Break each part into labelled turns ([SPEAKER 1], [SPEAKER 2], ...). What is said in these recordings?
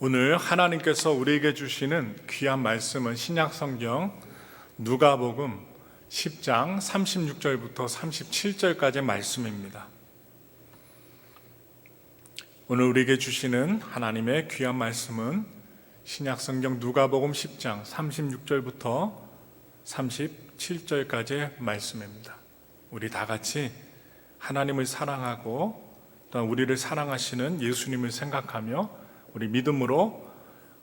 [SPEAKER 1] 오늘 하나님께서 우리에게 주시는 귀한 말씀은 신약성경 누가복음 10장 36절부터 37절까지의 말씀입니다. 오늘 우리에게 주시는 하나님의 귀한 말씀은 신약성경 누가복음 10장 36절부터 37절까지의 말씀입니다. 우리 다 같이 하나님을 사랑하고 또한 우리를 사랑하시는 예수님을 생각하며 우리 믿음으로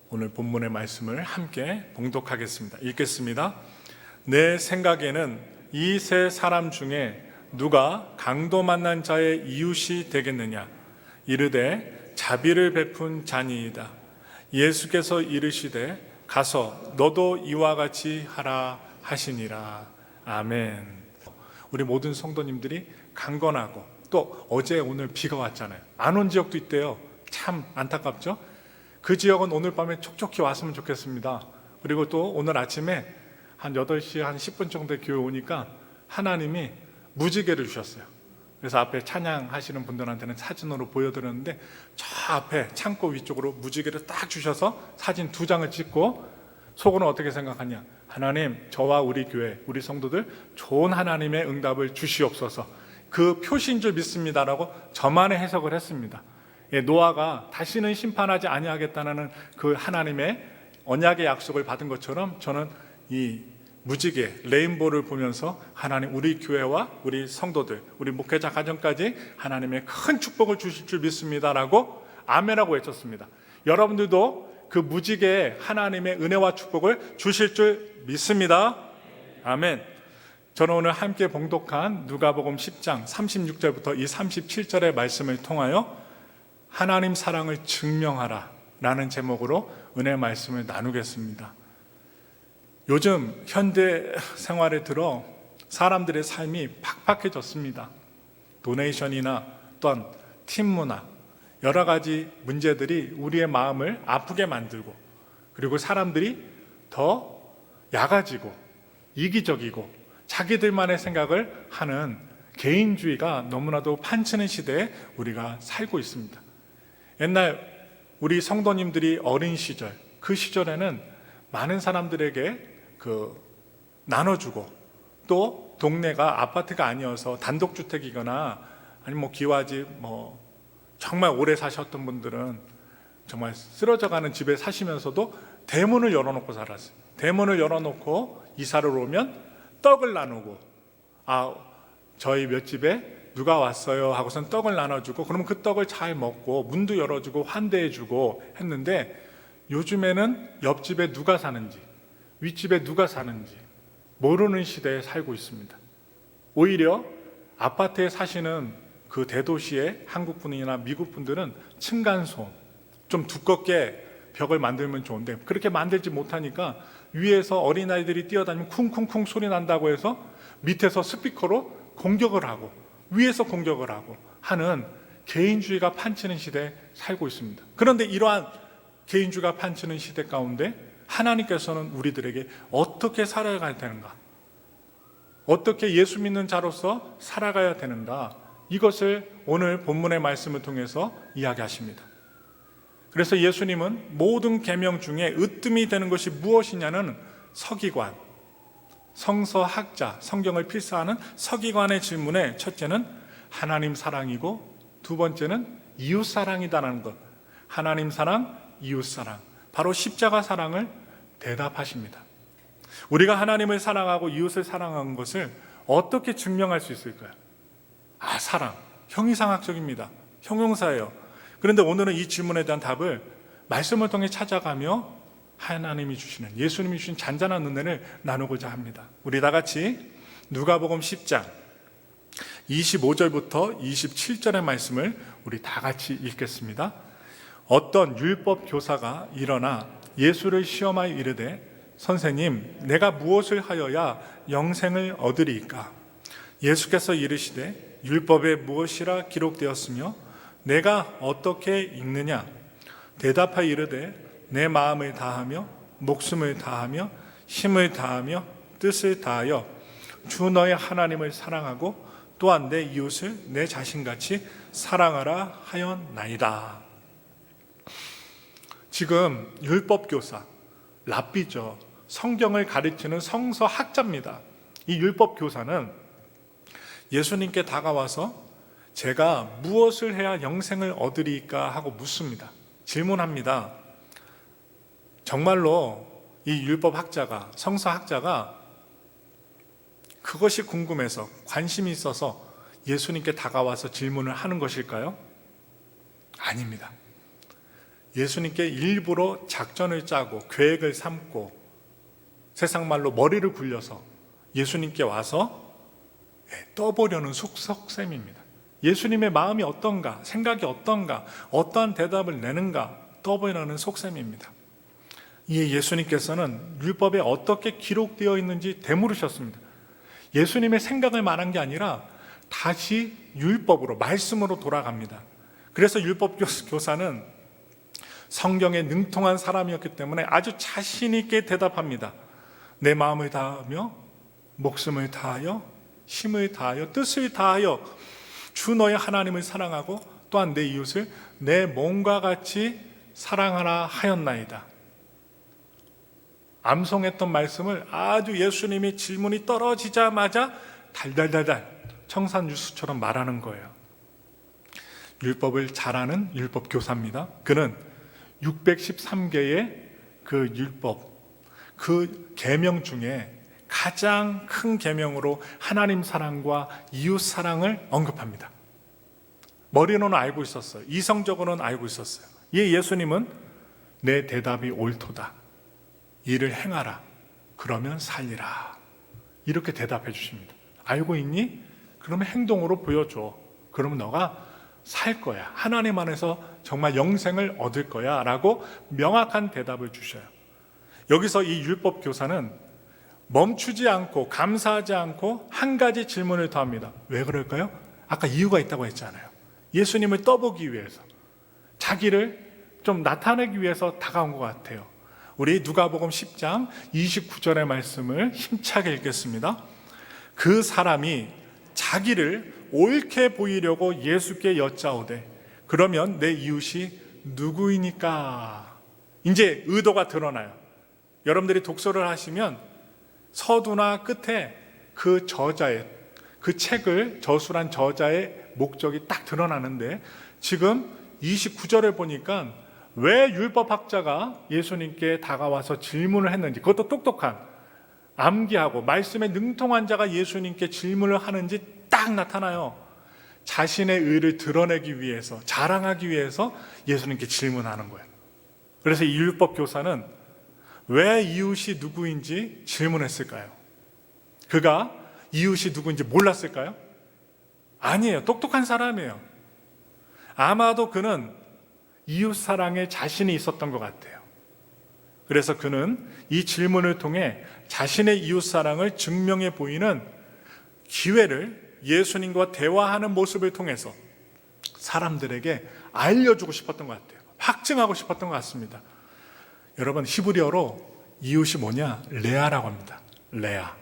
[SPEAKER 1] 오늘 본문의 말씀을 함께 봉독하겠습니다. 읽겠습니다. 내 생각에는 이 세 사람 중에 누가 강도 만난 자의 이웃이 되겠느냐? 이르되 자비를 베푼 자니이다. 예수께서 이르시되 가서 너도 이와 같이 하라 하시니라. 아멘. 우리 모든 성도님들이 강건하고 또 어제 오늘 비가 왔잖아요. 안 온 지역도 있대요. 참 안타깝죠? 그 지역은 오늘 밤에 촉촉히 왔으면 좋겠습니다. 그리고 또 오늘 아침에 한 8시 한 10분 정도에 교회 오니까 하나님이 무지개를 주셨어요. 그래서 앞에 찬양하시는 분들한테는 사진으로 보여드렸는데 저 앞에 창고 위쪽으로 무지개를 딱 주셔서 사진 2장을 찍고 속으로는 어떻게 생각하냐? 하나님, 저와 우리 교회, 우리 성도들 좋은 하나님의 응답을 주시옵소서. 그 표시인 줄 믿습니다라고 저만의 해석을 했습니다. 노아가 다시는 심판하지 아니하겠다는 그 하나님의 언약의 약속을 받은 것처럼 저는 이 무지개 레인보우를 보면서 하나님 우리 교회와 우리 성도들 우리 목회자 가정까지 하나님의 큰 축복을 주실 줄 믿습니다라고 아멘하고 외쳤습니다. 여러분들도 그 무지개에 하나님의 은혜와 축복을 주실 줄 믿습니다. 아멘. 저는 오늘 함께 봉독한 누가복음 10장 36절부터 이 37절의 말씀을 통하여 하나님 사랑을 증명하라 라는 제목으로 은혜 말씀을 나누겠습니다. 요즘 현대 생활에 들어 사람들의 삶이 팍팍해졌습니다. 도네이션이나 또한 팀 문화, 여러 가지 문제들이 우리의 마음을 아프게 만들고 그리고 사람들이 더 야가지고 이기적이고 자기들만의 생각을 하는 개인주의가 너무나도 판치는 시대에 우리가 살고 있습니다. 옛날 우리 성도님들이 어린 시절, 그 시절에는 많은 사람들에게 나눠주고 또 동네가 아파트가 아니어서 단독주택이거나 아니면 기와집 정말 오래 사셨던 분들은 정말 쓰러져가는 집에 사시면서도 대문을 열어놓고 살았어요. 대문을 열어놓고 이사를 오면 떡을 나누고 저희 몇 집에 누가 왔어요 하고선 떡을 나눠주고 그러면 그 떡을 잘 먹고 문도 열어주고 환대해주고 했는데 요즘에는 옆집에 누가 사는지 윗집에 누가 사는지 모르는 시대에 살고 있습니다. 오히려 아파트에 사시는 그 대도시의 한국분이나 미국분들은 층간소음 좀 두껍게 벽을 만들면 좋은데 그렇게 만들지 못하니까 위에서 어린아이들이 뛰어다니면 쿵쿵쿵 소리 난다고 해서 밑에서 스피커로 공격을 하고 위에서 공격을 하고 하는 개인주의가 판치는 시대에 살고 있습니다. 그런데 이러한 개인주의가 판치는 시대 가운데 하나님께서는 우리들에게 어떻게 살아가야 되는가, 어떻게 예수 믿는 자로서 살아가야 되는가, 이것을 오늘 본문의 말씀을 통해서 이야기하십니다. 그래서 예수님은 모든 계명 중에 으뜸이 되는 것이 무엇이냐는 서기관, 성서학자, 성경을 필사하는 서기관의 질문에 첫째는 하나님 사랑이고 두 번째는 이웃 사랑이다라는 것. 하나님 사랑, 이웃 사랑, 바로 십자가 사랑을 대답하십니다. 우리가 하나님을 사랑하고 이웃을 사랑하는 것을 어떻게 증명할 수 있을까요? 사랑, 형이상학적입니다. 형용사예요. 그런데 오늘은 이 질문에 대한 답을 말씀을 통해 찾아가며 하나님이 주시는, 예수님이 주신 잔잔한 은혜를 나누고자 합니다. 우리 다 같이 누가복음 10장 25절부터 27절의 말씀을 우리 다 같이 읽겠습니다. 어떤 율법 교사가 일어나 예수를 시험하여 이르되 선생님, 내가 무엇을 하여야 영생을 얻으리이까? 예수께서 이르시되 율법에 무엇이라 기록되었으며 내가 어떻게 읽느냐? 대답하여 이르되 내 마음을 다하며 목숨을 다하며 힘을 다하며 뜻을 다하여 주 너의 하나님을 사랑하고 또한 내 이웃을 내 자신같이 사랑하라 하였나이다. 지금 율법교사, 랍비죠. 성경을 가르치는 성서학자입니다. 이 율법교사는 예수님께 다가와서 제가 무엇을 해야 영생을 얻으리까 하고 묻습니다. 질문합니다. 정말로 이 율법학자가, 성서학자가 그것이 궁금해서 관심이 있어서 예수님께 다가와서 질문을 하는 것일까요? 아닙니다. 예수님께 일부러 작전을 짜고 계획을 삼고 세상 말로 머리를 굴려서 예수님께 와서 떠보려는 속셈입니다. 예수님의 마음이 어떤가, 생각이 어떤가, 어떠한 대답을 내는가 떠보려는 속셈입니다. 이에 예수님께서는 율법에 어떻게 기록되어 있는지 되물으셨습니다. 예수님의 생각을 말한 게 아니라 다시 율법으로, 말씀으로 돌아갑니다. 그래서 율법교사는 성경에 능통한 사람이었기 때문에 아주 자신 있게 대답합니다. 내 마음을 다하며 목숨을 다하여 힘을 다하여 뜻을 다하여 주 너의 하나님을 사랑하고 또한 내 이웃을 내 몸과 같이 사랑하라 하였나이다. 암송했던 말씀을 아주 예수님이 질문이 떨어지자마자 달달달달 청산유수처럼 말하는 거예요. 율법을 잘 아는 율법교사입니다. 그는 613개의 그 율법, 그 계명 중에 가장 큰 계명으로 하나님 사랑과 이웃 사랑을 언급합니다. 머리로는 알고 있었어요. 이성적으로는 알고 있었어요. 이 예수님은 내 대답이 옳도다. 이를 행하라. 그러면 살리라. 이렇게 대답해 주십니다. 알고 있니? 그러면 행동으로 보여줘. 그러면 너가 살 거야. 하나님 안에서 정말 영생을 얻을 거야. 라고 명확한 대답을 주셔요. 여기서 이 율법 교사는 멈추지 않고 감사하지 않고 한 가지 질문을 더 합니다. 왜 그럴까요? 아까 이유가 있다고 했잖아요. 예수님을 떠보기 위해서, 자기를 좀 나타내기 위해서 다가온 것 같아요. 우리 누가복음 10장 29절의 말씀을 힘차게 읽겠습니다. 그 사람이 자기를 옳게 보이려고 예수께 여짜오되 그러면 내 이웃이 누구이니까? 이제 의도가 드러나요. 여러분들이 독서를 하시면 서두나 끝에 그 저자의, 그 책을 저술한 저자의 목적이 딱 드러나는데 지금 29절을 보니까 왜 율법학자가 예수님께 다가와서 질문을 했는지, 그것도 똑똑한, 암기하고 말씀에 능통한 자가 예수님께 질문을 하는지 딱 나타나요. 자신의 의를 드러내기 위해서, 자랑하기 위해서 예수님께 질문하는 거예요. 그래서 이 율법 교사는 왜 이웃이 누구인지 질문했을까요? 그가 이웃이 누구인지 몰랐을까요? 아니에요. 똑똑한 사람이에요. 아마도 그는 이웃 사랑에 자신이 있었던 것 같아요. 그래서 그는 이 질문을 통해 자신의 이웃 사랑을 증명해 보이는 기회를 예수님과 대화하는 모습을 통해서 사람들에게 알려주고 싶었던 것 같아요. 확증하고 싶었던 것 같습니다. 여러분, 히브리어로 이웃이 뭐냐? 레아라고 합니다. 레아.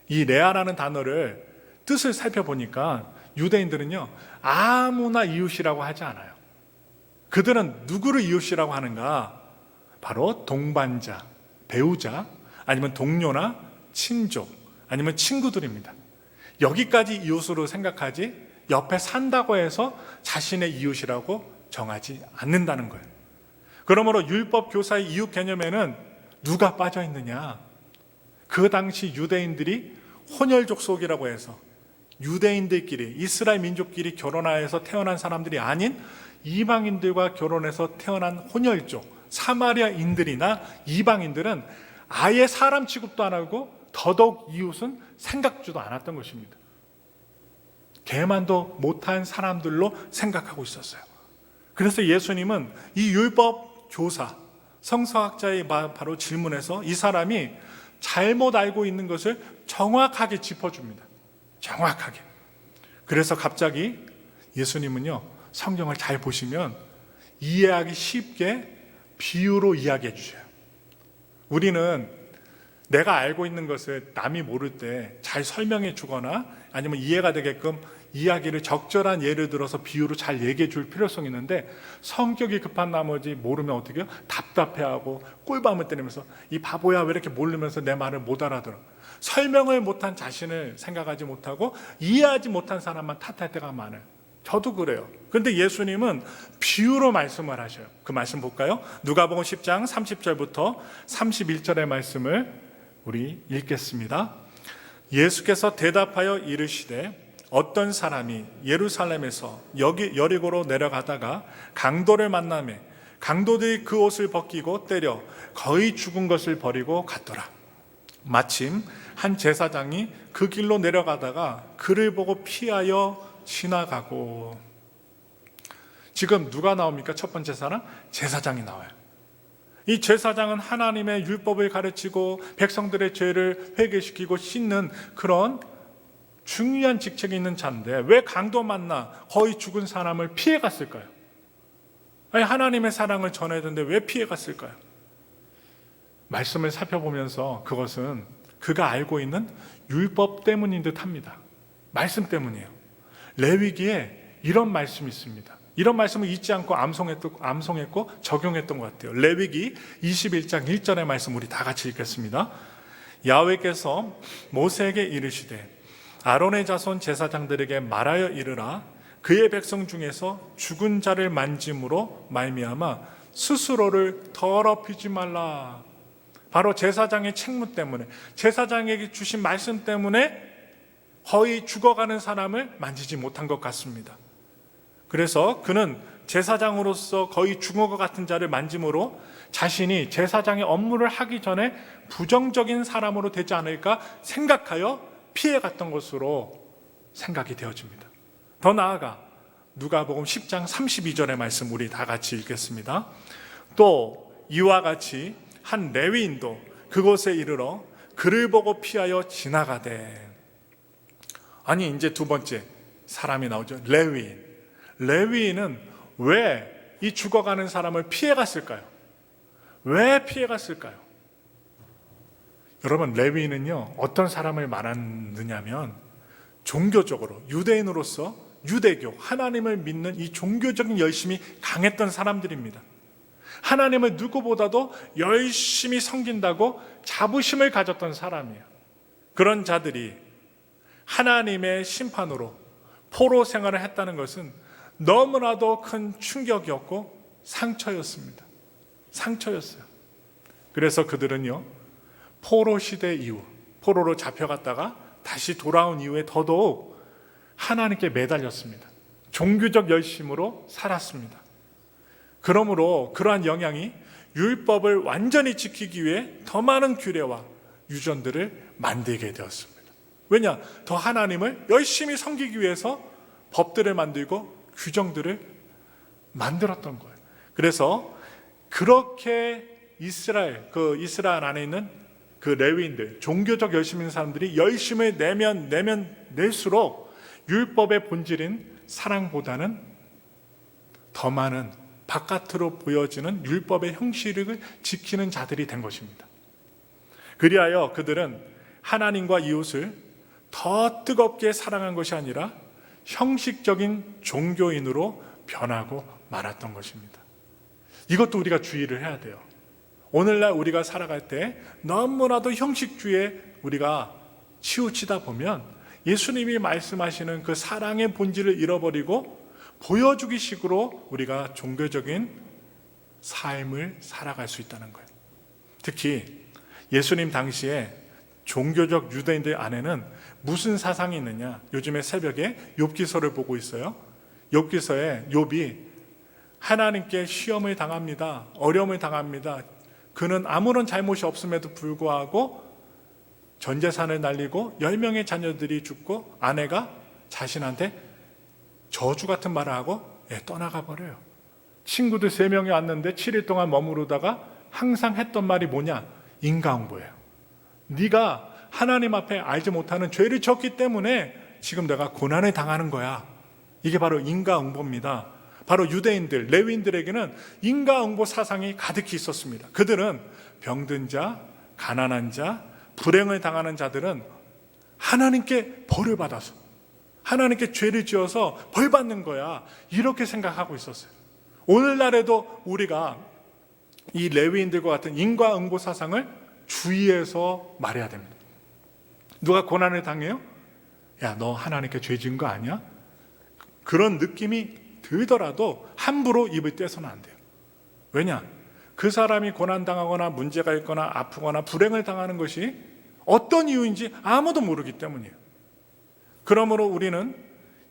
[SPEAKER 1] 이 레아라는 단어를 뜻을 살펴보니까 유대인들은요, 아무나 이웃이라고 하지 않아요. 그들은 누구를 이웃이라고 하는가? 바로 동반자, 배우자, 아니면 동료나 친족, 아니면 친구들입니다. 여기까지 이웃으로 생각하지 옆에 산다고 해서 자신의 이웃이라고 정하지 않는다는 거예요. 그러므로 율법 교사의 이웃 개념에는 누가 빠져 있느냐? 그 당시 유대인들이 혼혈족 속이라고 해서 유대인들끼리, 이스라엘 민족끼리 결혼하여서 태어난 사람들이 아닌 이방인들과 결혼해서 태어난 혼혈족, 사마리아인들이나 이방인들은 아예 사람 취급도 안 하고 더더욱 이웃은 생각지도 않았던 것입니다. 개만도 못한 사람들로 생각하고 있었어요. 그래서 예수님은 이 율법 교사, 성서학자의 바로 질문에서 이 사람이 잘못 알고 있는 것을 정확하게 짚어줍니다. 정확하게. 그래서 갑자기 예수님은요, 성경을 잘 보시면 이해하기 쉽게 비유로 이야기해 주셔요. 우리는 내가 알고 있는 것을 남이 모를 때 잘 설명해 주거나 아니면 이해가 되게끔 이야기를 적절한 예를 들어서 비유로 잘 얘기해 줄 필요성이 있는데 성격이 급한 나머지 모르면 어떻게 해요? 답답해하고 꿀밤을 때리면서 이 바보야 왜 이렇게 모르면서 내 말을 못 알아들어. 설명을 못한 자신을 생각하지 못하고 이해하지 못한 사람만 탓할 때가 많아요. 저도 그래요. 그런데 예수님은 비유로 말씀을 하셔요. 그 말씀 볼까요? 누가복음 10장 30절부터 31절의 말씀을 우리 읽겠습니다. 예수께서 대답하여 이르시되 어떤 사람이 예루살렘에서 여리고로 내려가다가 강도를 만나매 강도들이 그 옷을 벗기고 때려 거의 죽은 것을 버리고 갔더라. 마침 한 제사장이 그 길로 내려가다가 그를 보고 피하여 지나가고. 지금 누가 나옵니까? 첫 번째 사람? 제사장이 나와요. 이 제사장은 하나님의 율법을 가르치고 백성들의 죄를 회개시키고 씻는 그런 중요한 직책이 있는 자인데 왜 강도 만나 거의 죽은 사람을 피해 갔을까요? 아니, 하나님의 사랑을 전해야 되는데 왜 피해 갔을까요? 말씀을 살펴보면서 그것은 그가 알고 있는 율법 때문인 듯 합니다. 말씀 때문이에요. 레위기에 이런 말씀이 있습니다. 이런 말씀을 잊지 않고 암송했고 적용했던 것 같아요. 레위기 21장 1절의 말씀 우리 다 같이 읽겠습니다. 야훼께서 모세에게 이르시되 아론의 자손 제사장들에게 말하여 이르라. 그의 백성 중에서 죽은 자를 만짐으로 말미암아 스스로를 더럽히지 말라. 바로 제사장의 책무 때문에, 제사장에게 주신 말씀 때문에 거의 죽어가는 사람을 만지지 못한 것 같습니다. 그래서 그는 제사장으로서 거의 죽은 것 같은 자를 만짐으로 자신이 제사장의 업무를 하기 전에 부정적인 사람으로 되지 않을까 생각하여 피해갔던 것으로 생각이 되어집니다. 더 나아가 누가복음 10장 32절의 말씀 우리 다 같이 읽겠습니다. 또 이와 같이 한 레위인도 그곳에 이르러 그를 보고 피하여 지나가되. 아니, 이제 두 번째 사람이 나오죠. 레위인. 레위인은 왜 이 죽어가는 사람을 피해갔을까요? 왜 피해갔을까요? 여러분, 레위인은요 어떤 사람을 말하느냐면 종교적으로 유대인으로서 유대교, 하나님을 믿는 이 종교적인 열심이 강했던 사람들입니다. 하나님을 누구보다도 열심히 섬긴다고 자부심을 가졌던 사람이에요. 그런 자들이 하나님의 심판으로 포로 생활을 했다는 것은 너무나도 큰 충격이었고 상처였습니다. 상처였어요. 그래서 그들은요 포로 시대 이후, 포로로 잡혀갔다가 다시 돌아온 이후에 더더욱 하나님께 매달렸습니다. 종교적 열심으로 살았습니다. 그러므로 그러한 영향이 율법을 완전히 지키기 위해 더 많은 규례와 유전들을 만들게 되었습니다. 왜냐? 더 하나님을 열심히 섬기기 위해서 법들을 만들고 규정들을 만들었던 거예요. 그래서 그렇게 이스라엘 안에 있는 그 레위인들, 종교적 열심 있는 사람들이 열심을 내면 낼수록 율법의 본질인 사랑보다는 더 많은 바깥으로 보여지는 율법의 형식을 지키는 자들이 된 것입니다. 그리하여 그들은 하나님과 이웃을 더 뜨겁게 사랑한 것이 아니라 형식적인 종교인으로 변하고 말았던 것입니다. 이것도 우리가 주의를 해야 돼요. 오늘날 우리가 살아갈 때 너무나도 형식주의에 우리가 치우치다 보면 예수님이 말씀하시는 그 사랑의 본질을 잃어버리고 보여주기 식으로 우리가 종교적인 삶을 살아갈 수 있다는 거예요. 특히 예수님 당시에 종교적 유대인들 안에는 무슨 사상이 있느냐? 요즘에 새벽에 욥기서를 보고 있어요. 욥기서에 욥이 하나님께 시험을 당합니다. 어려움을 당합니다. 그는 아무런 잘못이 없음에도 불구하고 전 재산을 날리고 10명의 자녀들이 죽고 아내가 자신한테 저주 같은 말을 하고 떠나가 버려요. 친구들 3명이 왔는데 7일 동안 머무르다가 항상 했던 말이 뭐냐? 인과응보예요. 네가 하나님 앞에 알지 못하는 죄를 졌기 때문에 지금 내가 고난을 당하는 거야. 이게 바로 인과응보입니다. 바로 유대인들, 레위인들에게는 인과응보 사상이 가득히 있었습니다. 그들은 병든 자, 가난한 자, 불행을 당하는 자들은 하나님께 벌을 받아서, 하나님께 죄를 지어서 벌 받는 거야, 이렇게 생각하고 있었어요. 오늘날에도 우리가 이 레위인들과 같은 인과응보 사상을 주의해서 말해야 됩니다. 누가 고난을 당해요? 야, 너 하나님께 죄 지은 거 아니야? 그런 느낌이 들더라도 함부로 입을 떼서는 안 돼요. 왜냐? 그 사람이 고난당하거나 문제가 있거나 아프거나 불행을 당하는 것이 어떤 이유인지 아무도 모르기 때문이에요. 그러므로 우리는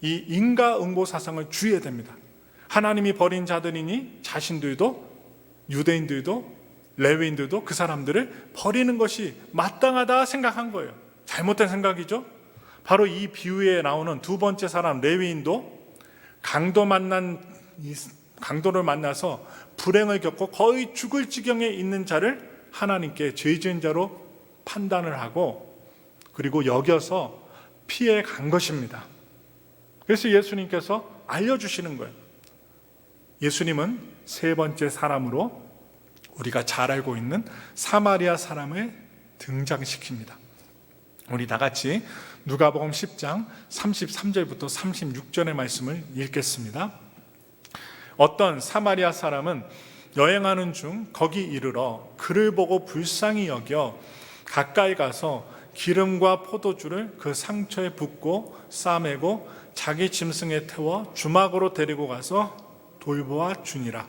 [SPEAKER 1] 이 인과응보 사상을 주의해야 됩니다. 하나님이 버린 자들이니 자신들도, 유대인들도, 레위인들도 그 사람들을 버리는 것이 마땅하다 생각한 거예요. 잘못된 생각이죠. 바로 이 비유에 나오는 두 번째 사람 레위인도 강도를 만나서 불행을 겪고 거의 죽을 지경에 있는 자를 하나님께 죄 지은 자로 판단을 하고 그리고 여겨서 피해 간 것입니다. 그래서 예수님께서 알려주시는 거예요. 예수님은 세 번째 사람으로 우리가 잘 알고 있는 사마리아 사람을 등장시킵니다. 우리 다 같이 누가복음 10장 33절부터 36절의 말씀을 읽겠습니다. 어떤 사마리아 사람은 여행하는 중 거기 이르러 그를 보고 불쌍히 여겨 가까이 가서 기름과 포도주를 그 상처에 붓고 싸매고 자기 짐승에 태워 주막으로 데리고 가서 돌보아 주니라.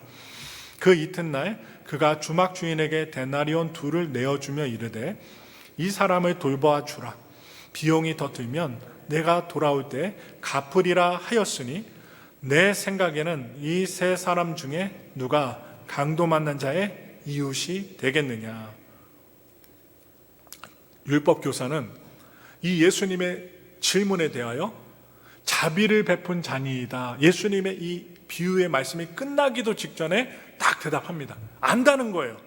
[SPEAKER 1] 그 이튿날 그가 주막 주인에게 데나리온 2를 내어주며 이르되 이 사람을 돌보아 주라. 비용이 더 들면 내가 돌아올 때 갚으리라 하였으니 내 생각에는 이 세 사람 중에 누가 강도 만난 자의 이웃이 되겠느냐. 율법교사는 이 예수님의 질문에 대하여 자비를 베푼 자니이다. 예수님의 이 비유의 말씀이 끝나기도 직전에 딱 대답합니다. 안다는 거예요.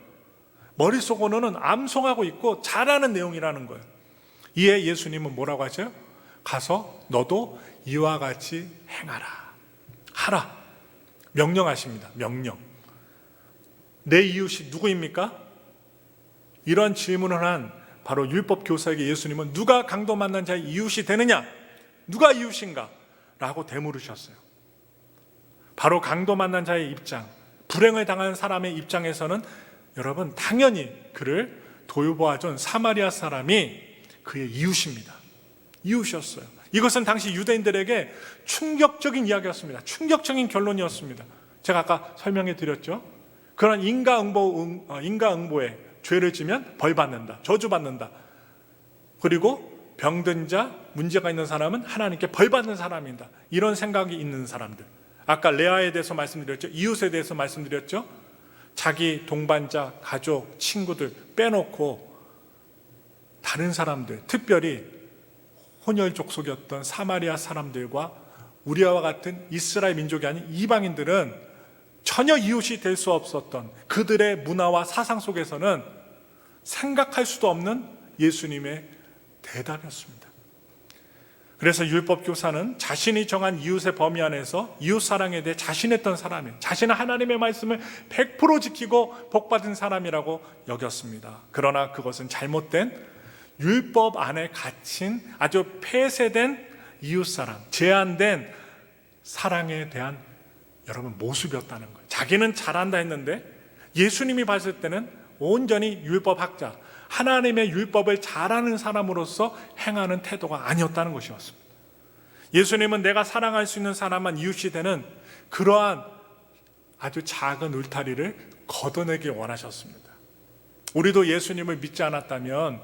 [SPEAKER 1] 머릿속으로는 암송하고 있고 잘 아는 내용이라는 거예요. 이에 예수님은 뭐라고 하죠? 가서 너도 이와 같이 행하라. 하라. 명령하십니다. 명령. 내 이웃이 누구입니까? 이런 질문을 한 바로 율법교사에게 예수님은 누가 강도 만난 자의 이웃이 되느냐? 누가 이웃인가? 라고 되물으셨어요. 바로 강도 만난 자의 입장, 불행을 당한 사람의 입장에서는 여러분 당연히 그를 돌보아준 사마리아 사람이 그의 이웃입니다. 이웃이었어요. 이것은 당시 유대인들에게 충격적인 이야기였습니다. 충격적인 결론이었습니다. 제가 아까 설명해 드렸죠. 그런 인과응보에 죄를 지면 벌 받는다, 저주 받는다. 그리고 병든 자, 문제가 있는 사람은 하나님께 벌 받는 사람이다. 이런 생각이 있는 사람들. 아까 레아에 대해서 말씀드렸죠. 이웃에 대해서 말씀드렸죠. 자기 동반자, 가족, 친구들 빼놓고 다른 사람들, 특별히 혼혈 족속이었던 사마리아 사람들과 우리와 같은 이스라엘 민족이 아닌 이방인들은 전혀 이웃이 될 수 없었던 그들의 문화와 사상 속에서는 생각할 수도 없는 예수님의 대답이었습니다. 그래서 율법교사는 자신이 정한 이웃의 범위 안에서 이웃사랑에 대해 자신했던 사람이에요. 자신은 하나님의 말씀을 100% 지키고 복받은 사람이라고 여겼습니다. 그러나 그것은 잘못된 율법 안에 갇힌 아주 폐쇄된 이웃사랑, 제한된 사랑에 대한 여러분 모습이었다는 거예요. 자기는 잘한다 했는데 예수님이 봤을 때는 온전히 율법학자, 하나님의 율법을 잘하는 사람으로서 행하는 태도가 아니었다는 것이었습니다. 예수님은 내가 사랑할 수 있는 사람만 이웃이 되는 그러한 아주 작은 울타리를 걷어내기 원하셨습니다. 우리도 예수님을 믿지 않았다면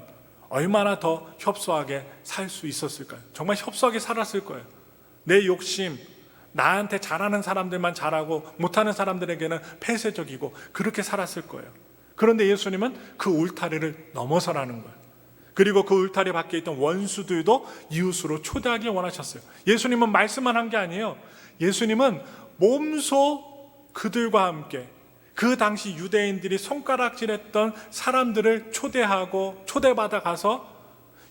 [SPEAKER 1] 얼마나 더 협소하게 살 수 있었을까요? 정말 협소하게 살았을 거예요. 내 욕심, 나한테 잘하는 사람들만 잘하고 못하는 사람들에게는 폐쇄적이고 그렇게 살았을 거예요. 그런데 예수님은 그 울타리를 넘어서라는 거예요. 그리고 그 울타리 밖에 있던 원수들도 이웃으로 초대하기 원하셨어요. 예수님은 말씀만 한 게 아니에요. 예수님은 몸소 그들과 함께 그 당시 유대인들이 손가락질했던 사람들을 초대하고 초대받아 가서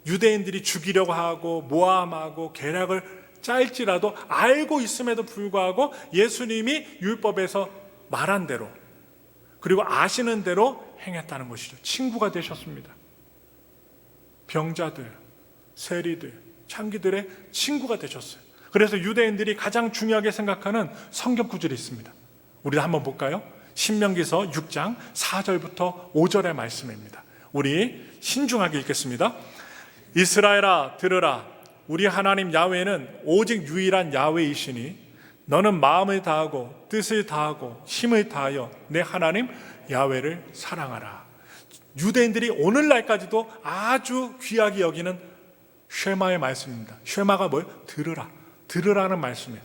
[SPEAKER 1] 유대인들이 죽이려고 하고 모함하고 계략을 짤지라도 알고 있음에도 불구하고 예수님이 율법에서 말한 대로 그리고 아시는 대로 행했다는 것이죠. 친구가 되셨습니다. 병자들, 세리들, 창기들의 친구가 되셨어요. 그래서 유대인들이 가장 중요하게 생각하는 성경 구절이 있습니다. 우리 한번 볼까요? 신명기서 6장 4절부터 5절의 말씀입니다. 우리 신중하게 읽겠습니다. 이스라엘아 들으라. 우리 하나님 야훼는 오직 유일한 야훼이시니 너는 마음을 다하고 뜻을 다하고 힘을 다하여 내 하나님 야훼를 사랑하라. 유대인들이 오늘날까지도 아주 귀하게 여기는 쉐마의 말씀입니다. 쉐마가 뭐예요? 들으라. 들으라는 말씀이에요.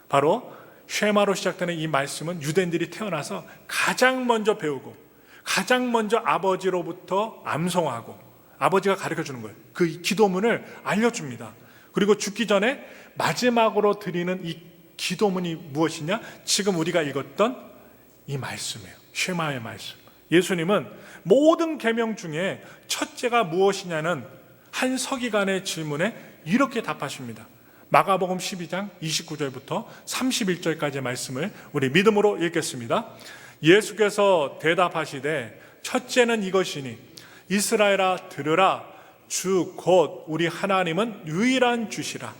[SPEAKER 1] 바로 쉐마로 시작되는 이 말씀은 유대인들이 태어나서 가장 먼저 배우고 가장 먼저 아버지로부터 암송하고 아버지가 가르쳐주는 거예요. 그 기도문을 알려줍니다. 그리고 죽기 전에 마지막으로 드리는 이 기도문이 무엇이냐? 지금 우리가 읽었던 이 말씀이에요. 쉐마의 말씀. 예수님은 모든 계명 중에 첫째가 무엇이냐는 한 서기관의 질문에 이렇게 답하십니다. 마가복음 12장 29절부터 31절까지의 말씀을 우리 믿음으로 읽겠습니다. 예수께서 대답하시되 첫째는 이것이니 이스라엘아 들으라. 주 곧 우리 하나님은 유일한 주시라.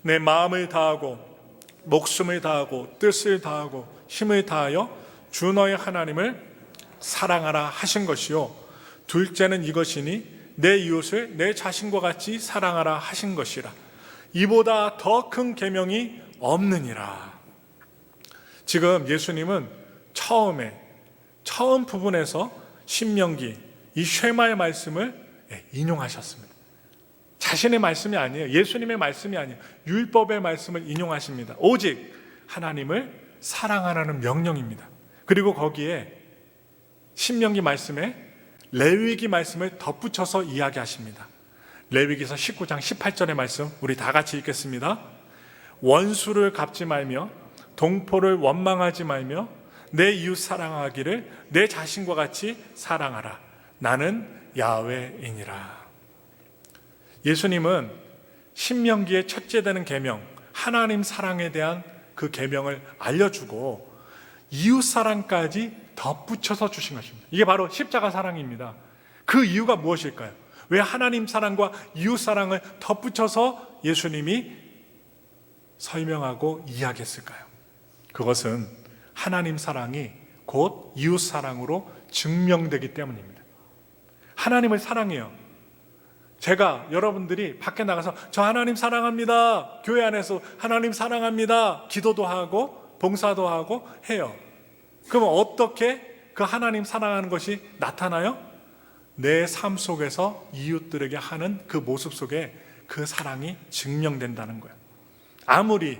[SPEAKER 1] 내 마음을 다하고 목숨을 다하고 뜻을 다하고 힘을 다하여 주 너의 하나님을 사랑하라 하신 것이요. 둘째는 이것이니 내 이웃을 내 자신과 같이 사랑하라 하신 것이라. 이보다 더 큰 계명이 없느니라. 지금 예수님은 처음 부분에서 신명기 이 쉐마의 말씀을 인용하셨습니다. 자신의 말씀이 아니에요. 예수님의 말씀이 아니에요. 율법의 말씀을 인용하십니다. 오직 하나님을 사랑하라는 명령입니다. 그리고 거기에 신명기 말씀에 레위기 말씀을 덧붙여서 이야기하십니다. 레위기서 19장 18절의 말씀 우리 다 같이 읽겠습니다. 원수를 갚지 말며 동포를 원망하지 말며 내 이웃 사랑하기를 내 자신과 같이 사랑하라. 나는 야훼이니라. 예수님은 신명기의 첫째 되는 계명 하나님 사랑에 대한 그 계명을 알려주고 이웃 사랑까지 덧붙여서 주신 것입니다. 이게 바로 십자가 사랑입니다. 그 이유가 무엇일까요? 왜 하나님 사랑과 이웃 사랑을 덧붙여서 예수님이 설명하고 이야기했을까요? 그것은 하나님 사랑이 곧 이웃 사랑으로 증명되기 때문입니다. 하나님을 사랑해요. 제가 여러분들이 밖에 나가서 저 하나님 사랑합니다. 교회 안에서 하나님 사랑합니다. 기도도 하고 봉사도 하고 해요. 그럼 어떻게 그 하나님 사랑하는 것이 나타나요? 내 삶 속에서 이웃들에게 하는 그 모습 속에 그 사랑이 증명된다는 거예요. 아무리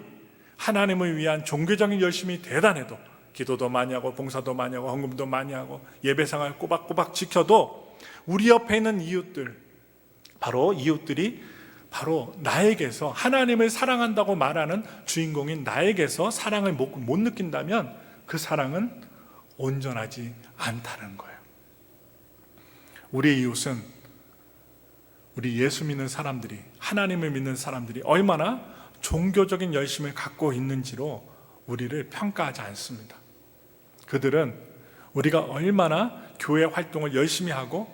[SPEAKER 1] 하나님을 위한 종교적인 열심이 대단해도 기도도 많이 하고 봉사도 많이 하고 헌금도 많이 하고 예배상을 꼬박꼬박 지켜도 우리 옆에 있는 이웃들, 바로 이웃들이 바로 나에게서 하나님을 사랑한다고 말하는 주인공인 나에게서 사랑을 못 느낀다면 그 사랑은 온전하지 않다는 거예요. 우리의 이웃은 우리 예수 믿는 사람들이, 하나님을 믿는 사람들이 얼마나 종교적인 열심을 갖고 있는지로 우리를 평가하지 않습니다. 그들은 우리가 얼마나 교회 활동을 열심히 하고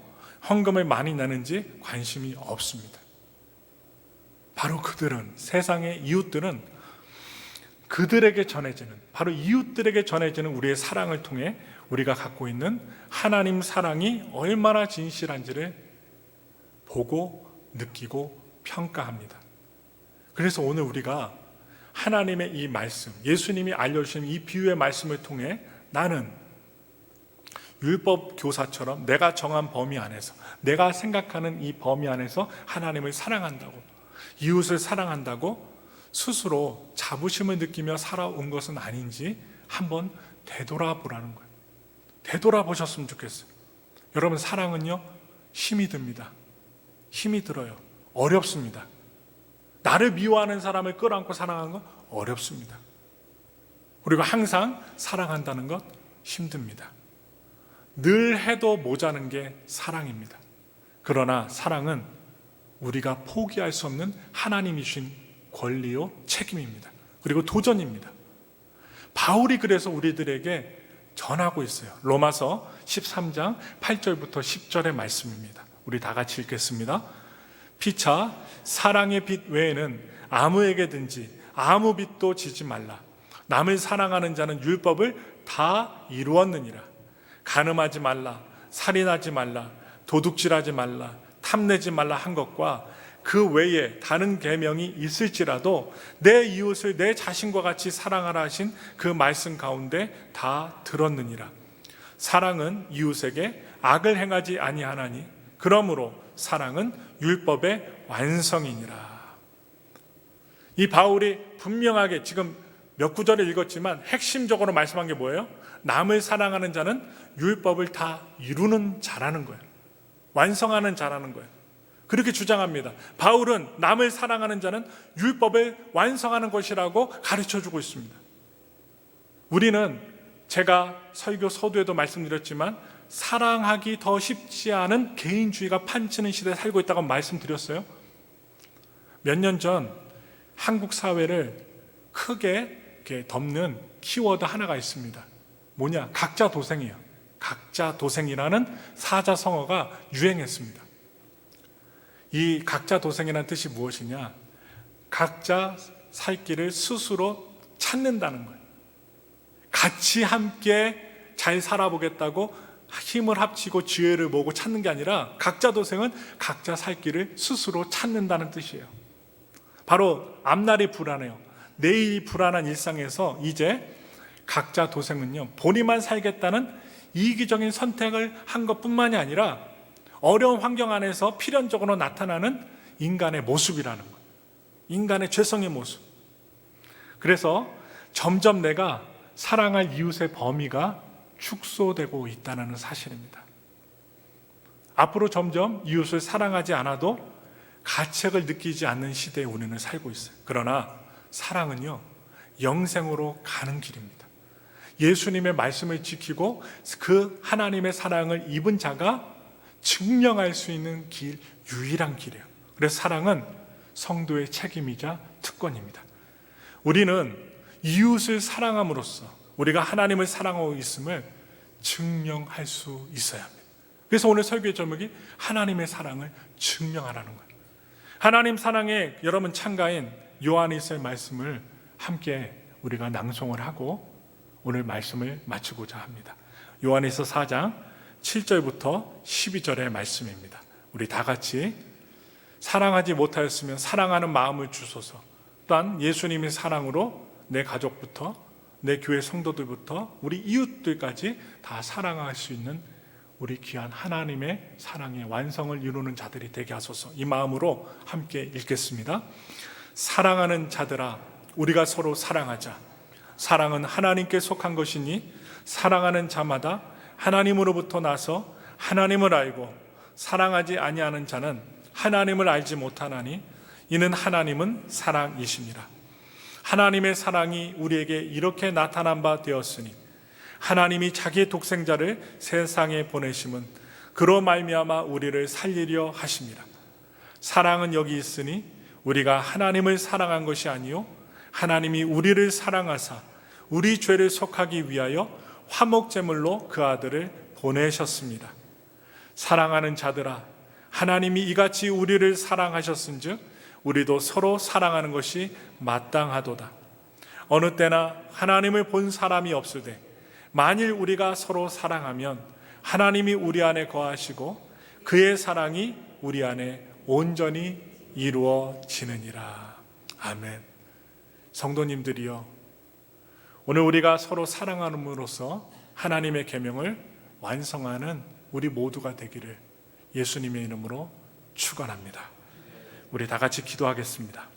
[SPEAKER 1] 헌금을 많이 내는지 관심이 없습니다. 바로 그들은, 세상의 이웃들은 그들에게 전해지는, 바로 이웃들에게 전해지는 우리의 사랑을 통해 우리가 갖고 있는 하나님 사랑이 얼마나 진실한지를 보고 느끼고 평가합니다. 그래서 오늘 우리가 하나님의 이 말씀, 예수님이 알려주신 이 비유의 말씀을 통해 나는 율법 교사처럼 내가 정한 범위 안에서, 내가 생각하는 이 범위 안에서 하나님을 사랑한다고, 이웃을 사랑한다고 스스로 자부심을 느끼며 살아온 것은 아닌지 한번 되돌아보라는 거예요. 되돌아보셨으면 좋겠어요. 여러분, 사랑은요 힘이 듭니다. 힘이 들어요. 어렵습니다. 나를 미워하는 사람을 끌어안고 사랑하는 건 어렵습니다. 그리고 항상 사랑한다는 것 힘듭니다. 늘 해도 모자는 게 사랑입니다. 그러나 사랑은 우리가 포기할 수 없는 하나님이 주신 권리요 책임입니다. 그리고 도전입니다. 바울이 그래서 우리들에게 전하고 있어요. 로마서 13장 8절부터 10절의 말씀입니다. 우리 다 같이 읽겠습니다. 피차 사랑의 빛 외에는 아무에게든지 아무 빛도 지지 말라. 남을 사랑하는 자는 율법을 다 이루었느니라. 간음하지 말라, 살인하지 말라, 도둑질하지 말라, 탐내지 말라 한 것과 그 외에 다른 계명이 있을지라도 내 이웃을 내 자신과 같이 사랑하라 하신 그 말씀 가운데 다 들었느니라. 사랑은 이웃에게 악을 행하지 아니하나니 그러므로 사랑은 율법의 완성이니라. 이 바울이 분명하게 지금 몇 구절을 읽었지만 핵심적으로 말씀한 게 뭐예요? 남을 사랑하는 자는 율법을 다 이루는 자라는 거예요. 완성하는 자라는 거예요. 그렇게 주장합니다. 바울은 남을 사랑하는 자는 율법을 완성하는 것이라고 가르쳐주고 있습니다. 우리는 제가 설교 서두에도 말씀드렸지만 사랑하기 더 쉽지 않은 개인주의가 판치는 시대에 살고 있다고 말씀드렸어요. 몇 년 전 한국 사회를 크게 이렇게 덮는 키워드 하나가 있습니다. 뭐냐? 각자 도생이에요. 각자 도생이라는 사자성어가 유행했습니다. 이 각자 도생이라는 뜻이 무엇이냐? 각자 살 길을 스스로 찾는다는 거예요. 같이 함께 잘 살아보겠다고 힘을 합치고 지혜를 모으고 찾는 게 아니라 각자 도생은 각자 살 길을 스스로 찾는다는 뜻이에요. 바로 앞날이 불안해요. 내일이 불안한 일상에서 이제 각자 도생은요, 본인만 살겠다는 이기적인 선택을 한 것뿐만이 아니라 어려운 환경 안에서 필연적으로 나타나는 인간의 모습이라는 거예요. 인간의 죄성의 모습. 그래서 점점 내가 사랑할 이웃의 범위가 축소되고 있다는 사실입니다. 앞으로 점점 이웃을 사랑하지 않아도 가책을 느끼지 않는 시대에 우리는 살고 있어요. 그러나 사랑은요, 영생으로 가는 길입니다. 예수님의 말씀을 지키고 그 하나님의 사랑을 입은 자가 증명할 수 있는 길, 유일한 길이에요. 그래서 사랑은 성도의 책임이자 특권입니다. 우리는 이웃을 사랑함으로써 우리가 하나님을 사랑하고 있음을 증명할 수 있어야 합니다. 그래서 오늘 설교의 제목이 하나님의 사랑을 증명하라는 거예요. 하나님 사랑에 여러분 창가인 요한일서의 말씀을 함께 우리가 낭송을 하고 오늘 말씀을 마치고자 합니다. 요한일서 4장 7절부터 12절의 말씀입니다. 우리 다 같이 사랑하지 못하였으면 사랑하는 마음을 주소서. 또한 예수님의 사랑으로 내 가족부터 내 교회 성도들부터 우리 이웃들까지 다 사랑할 수 있는 우리 귀한 하나님의 사랑의 완성을 이루는 자들이 되게 하소서. 이 마음으로 함께 읽겠습니다. 사랑하는 자들아, 우리가 서로 사랑하자. 사랑은 하나님께 속한 것이니 사랑하는 자마다 하나님으로부터 나서 하나님을 알고 사랑하지 아니하는 자는 하나님을 알지 못하나니 이는 하나님은 사랑이심이라. 하나님의 사랑이 우리에게 이렇게 나타난 바 되었으니 하나님이 자기의 독생자를 세상에 보내심은 그로 말미암아 우리를 살리려 하심이라. 사랑은 여기 있으니 우리가 하나님을 사랑한 것이 아니요 하나님이 우리를 사랑하사 우리 죄를 속하기 위하여 화목제물로 그 아들을 보내셨습니다. 사랑하는 자들아, 하나님이 이같이 우리를 사랑하셨은즉 우리도 서로 사랑하는 것이 마땅하도다. 어느 때나 하나님을 본 사람이 없으되 만일 우리가 서로 사랑하면 하나님이 우리 안에 거하시고 그의 사랑이 우리 안에 온전히 이루어지느니라. 아멘. 성도님들이여, 오늘 우리가 서로 사랑함으로써 하나님의 계명을 완성하는 우리 모두가 되기를 예수님의 이름으로 축원합니다. 우리 다 같이 기도하겠습니다.